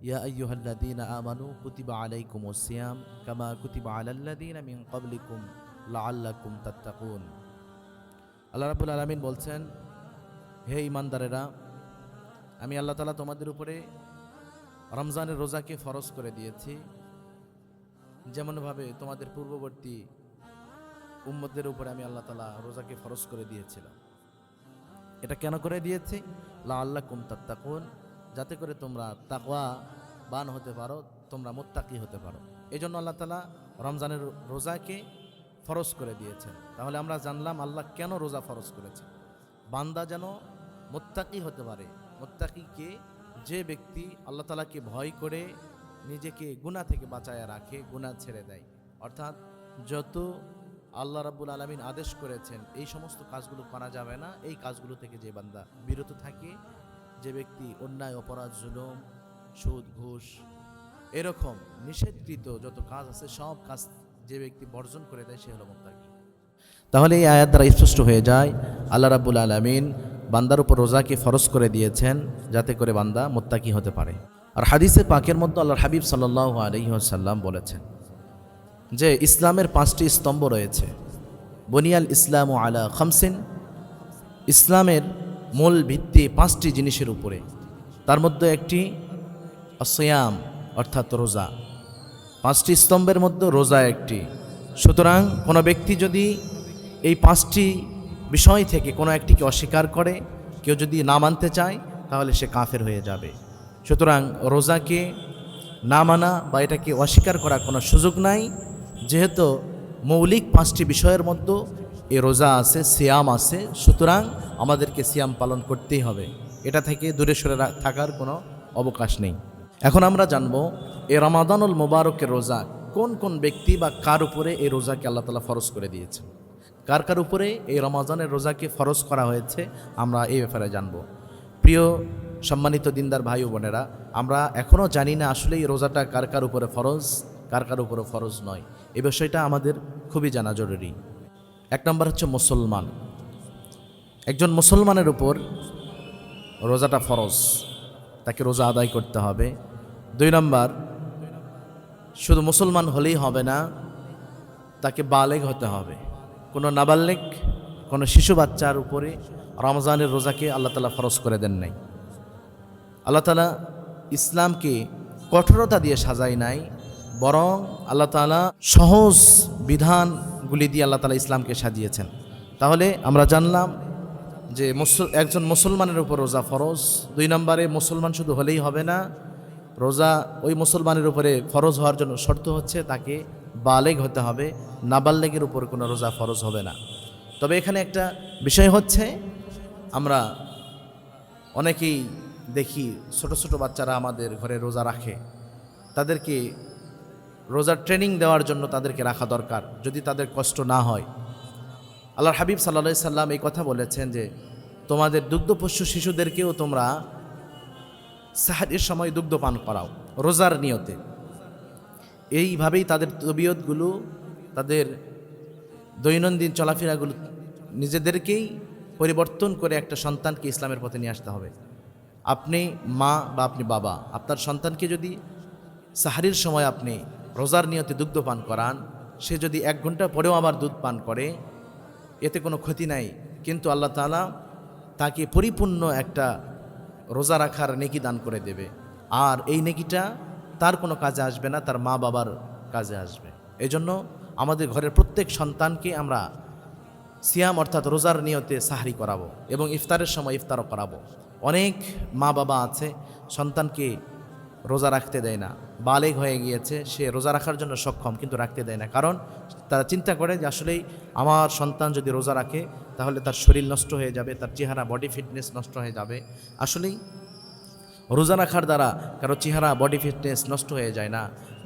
ইয়া আইয়ুহাল্লাযীনা আমানু কুতিবা আলাইকুমুস সিয়াম কামা কুতিবা আলাল্লাযীনা মিন ক্বাবলিকুম লাআল্লাকুম তাত্তাকুন। আল্লাহ রাব্বুল আলামিন বলছেন, হে ঈমানদারেরা, আমি আল্লাহ তাআলা তোমাদের উপরে রমজানের রোজাকে ফরজ করে দিয়েছি, যেমনভাবে তোমাদের পূর্ববর্তী উম্মতদের উপরে আমি আল্লাহ তাআলা রোজাকে ফরজ করে দিয়েছিলাম। এটা কেন করে দিয়েছি? লাআল্লাকুম তাত্তাকুন, যাতে করে তোমরা তাকওয়াবান হতে পারো, তোমরা মুত্তাকি হতে পারো। এই জন্য আল্লাহ তাআলা রমজানের রোজাকে ফরজ করে দিয়েছেন। তাহলে আমরা জানলাম আল্লাহ কেন রোজা ফরজ করেছেন, বান্দা যেন মুত্তাকি হতে পারে। মুত্তাকিকে যে ব্যক্তি আল্লাহ তাআলাকে ভয় করে নিজেকে গুনাহ থেকে বাঁচায় রাখে, গুনাহ ছেড়ে দেয়, অর্থাৎ যত আল্লাহ রাব্বুল আলামিন আদেশ করেছেন এই সমস্ত কাজগুলো করা যাবে না, এই কাজগুলো থেকে যে বান্দা বিরত থাকে, যে ব্যক্তি অন্যায়, অপরাধ, জুলুম, সুদ, ঘুষ এরকম নিষেধকৃত যত কাজ আছে সব কাজ যে ব্যক্তি বর্জন করে দেয় সে হলো মুত্তাকি। তাহলে এই আয়াত দ্বারা স্পষ্ট হয়ে যায় আল্লাহ রাব্বুল আলামিন বান্দার উপর রোজাকে ফরজ করে দিয়েছেন যাতে করে বান্দা মুত্তাকি হতে পারে। আর হাদিসে পাকের মধ্যে আল্লাহর হাবিব সাল্লাল্লাহু আলাইহি ওয়াসাল্লাম বলেছেন যে ইসলামের 5টি স্তম্ভ রয়েছে। বুনিয়াল ইসলামু আলা খামসিন, ইসলামের মূল ভিত্তি 5টি জিনিসের উপরে, তার মধ্যে একটি আসিয়াম অর্থাৎ রোজা। 5টি স্তম্ভের মধ্যে রোজা একটি। সুতরাং কোনো ব্যক্তি যদি এই 5টি বিষয় থেকে কোনো একটিকে অস্বীকার করে, কেউ যদি না মানতে চায়, তাহলে সে কাফের হয়ে যাবে। সুতরাং রোজাকে না মানা বা এটাকে অস্বীকার করার কোনো সুযোগ নাই, যেহেতু মৌলিক 5টি বিষয়ের মধ্যে এই রোজা আছে, সিয়াম আছে। সুতরাং আমাদেরকে সিয়াম পালন করতেই হবে, এটা থেকে দূরে সরে থাকার কোনো অবকাশ নেই। এখন আমরা জানব এই রমাদানুল মুবারকের রোজা কোন কোন ব্যক্তি বা কার উপরে এই রোজাকে আল্লাহ তাআলা ফরজ করে দিয়েছেন, কার কার উপরে এই রমাদানের রোজাকে ফরজ করা হয়েছে, আমরা এই ব্যাপারে জানব। প্রিয় সম্মানিত দিনদার ভাই ও বোনেরা, আমরা এখনও জানি না আসলে এই রোজাটা কার কার উপরে ফরজ, কার কার উপরে ফরজ নয়। এই বিষয়টা আমাদের খুবই জানা জরুরি। 1 নম্বর হচ্ছে মুসলমান। একজন মুসলমানের উপর রোজাটা ফরজ, তাকে রোজা আদায় করতে হবে। 2 নম্বর, শুধু মুসলমান হলেই হবে না, তাকে বালেগ হতে হবে। কোনো নাবালেগ, কোনো শিশু বাচ্চার উপরে রমজানের রোজাকে আল্লাহ তাআলা ফরজ করে দেন নাই। আল্লাহ তাআলা ইসলামকে কঠোরতা দিয়ে সাজায় নাই, বরং আল্লাহ তাআলা সহজ বিধানগুলি দিয়ে আল্লাহ তাআলা ইসলামকে সাজিয়েছেন। তাহলে আমরা জানলাম যে একজন মুসলমানের উপর রোজা ফরজ। 2 নম্বরে, মুসলমান শুধু হলেই হবে না, রোজা ওই মুসলমানের উপরে ফরজ হওয়ার জন্য শর্ত হচ্ছে তাকে বালেগ হতে হবে, নাবালেগের উপর কোনো রোজা ফরজ হবে না। তবে এখানে একটা বিষয় হচ্ছে, আমরা অনেকেই দেখি ছোট ছোট বাচ্চারা আমাদের ঘরে রোজা রাখে, তাদেরকে রোজার ট্রেনিং দেওয়ার জন্য তাদেরকে রাখা দরকার, যদি তাদের কষ্ট না হয়। আল্লাহর হাবিব সাল্লাল্লাহু আলাইহি সাল্লাম এই কথা বলেছেন যে তোমাদের দুগ্ধপোষ্য শিশুদেরকেও তোমরা সাহরির সময় দুগ্ধ পান করাও রোজার নিয়তে। এইভাবেই তাদের তবিয়তগুলো, তাদের দৈনন্দিন চলাফেরাগুলো নিজেদেরকেই পরিবর্তন করে একটা সন্তানকে ইসলামের পথে নিয়ে আসতে হবে। আপনি মা বা আপনি বাবা, আপনার সন্তানকে যদি সাহরির সময় আপনি রোজার নিয়তে দুগ্ধ পান করান, সে যদি 1 ঘন্টা পরেও আবার দুধ পান করে, এতে কোনো ক্ষতি নাই, কিন্তু আল্লাহ তাআলা তাকে পরিপূর্ণ একটা রোজা রাখার নেকি দান করে দেবে। আর এই নেকিটা তার কোনো কাজে আসবে না, তার মা বাবার কাজে আসবে। এই জন্য আমাদের ঘরের প্রত্যেক সন্তানকে আমরা সিয়াম অর্থাৎ রোজার নিয়তে সাহরি করাবো এবং ইফতারের সময় ইফতারও করাবো। অনেক মা বাবা আছে সন্তানকে রোজা রাখতে দেয় না, বালেগ হয়ে গিয়েছে, সে রোজা রাখার জন্য সক্ষম কিন্তু রাখতে দেয় না, কারণ তারা চিন্তা করে যে আসলেই আমার সন্তান যদি রোজা রাখে তাহলে তার শরীর নষ্ট হয়ে যাবে, তার চেহারা, বডি ফিটনেস নষ্ট হয়ে যাবে। আসলেই রোজা রাখার দ্বারা কারো চেহারা, বডি ফিটনেস নষ্ট হয়ে যায় না,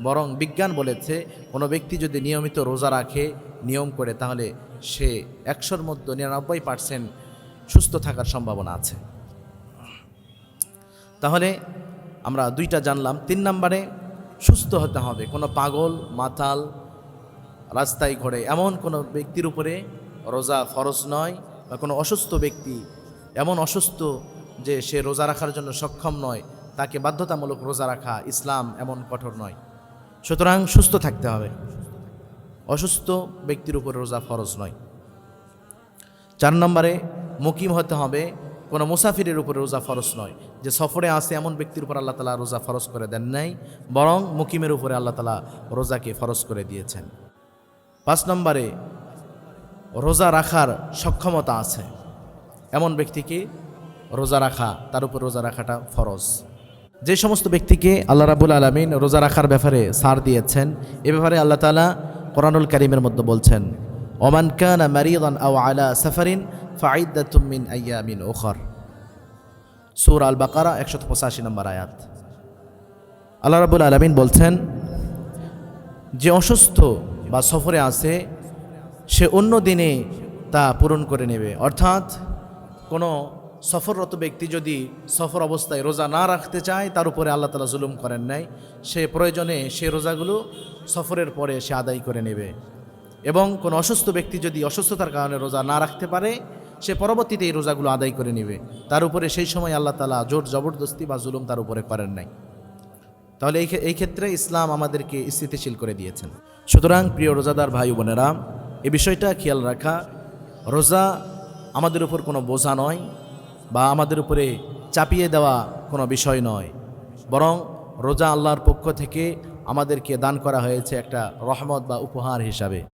বরং বিজ্ঞান বলেছে কোনো ব্যক্তি যদি নিয়মিত রোজা রাখে, নিয়ম করে, তাহলে সে 100-র মধ্যে 99% সুস্থ থাকার সম্ভাবনা আছে। তাহলে আমরা 2টা জানলাম। 3 নম্বরে, সুস্থ হতে হবে। কোনো পাগল, মাতাল, রাস্তায় ঘোরে এমন কোনো ব্যক্তির উপরে রোজা ফরজ নয়, বা কোনো অসুস্থ ব্যক্তি এমন অসুস্থ যে সে রোজা রাখার জন্য সক্ষম নয়, তাকে বাধ্যতামূলক রোজা রাখা ইসলাম এমন কঠোর নয়। সুতরাং সুস্থ থাকতে হবে, অসুস্থ ব্যক্তির উপর রোজা ফরজ নয়। 4 নম্বরে মুকিম হতে হবে, কোনো মুসাফিরের উপরে রোজা ফরজ নয়। যে সফরে আসে এমন ব্যক্তির উপর আল্লাহ তাআলা রোজা ফরজ করে দেন নাই, বরং মুকিমের উপরে আল্লাহ তাআলা রোজাকে ফরজ করে দিয়েছেন। 5 নম্বরে রোজা রাখার সক্ষমতা আছে এমন ব্যক্তিকে রোজা রাখা, তার উপর রোজা রাখাটা ফরজ। যে সমস্ত ব্যক্তিকে আল্লাহ রাব্বুল আলামিন রোজা রাখার ব্যাপারে ছাড় দিয়েছেন, এ ব্যাপারে আল্লাহ তাআলা কোরআনুল কারীমের মধ্যে বলছেন, ওমান কানা মারিদান আও আলা সাফারিন ফাইদ্দাতুম মিন আইয়ামিন উখর, সূরা আল বাকারা 185 নম্বর আয়াত। আল্লাহ রাব্বুল আলামিন বলছেন, যে অসুস্থ বা সফরে আছে সে অন্য দিনে তা পূরণ করে নেবে। অর্থাৎ কোনো সফররত ব্যক্তি যদি সফর অবস্থায় রোজা না রাখতে চায়, তার উপরে আল্লাহ তাআলা জুলুম করেন নাই, সে প্রয়োজনে সে রোজাগুলো সফরের পরে সে আদায় করে নেবে। এবং কোনো অসুস্থ ব্যক্তি যদি অসুস্থতার কারণে রোজা না রাখতে পারে, সে পরবর্তীতে এই রোজাগুলো আদায় করে নেবে। তার উপরে সেই সময় আল্লাহ তাআলা জোর জবরদস্তি বা জুলুম তার উপরে করেন নাই। তাহলে এই ক্ষেত্রে ইসলাম আমাদেরকে স্থিতিশীল করে দিয়েছেন। সুতরাং প্রিয় রোজাদার ভাই বোনেরা, এই বিষয়টা খেয়াল রাখা, রোজা আমাদের উপর কোনো বোঝা নয় বা আমাদের উপরে চাপিয়ে দেওয়া কোনো বিষয় নয়, বরং রোজা আল্লাহর পক্ষ থেকে আমাদেরকে দান করা হয়েছে একটা রহমত বা উপহার হিসাবে।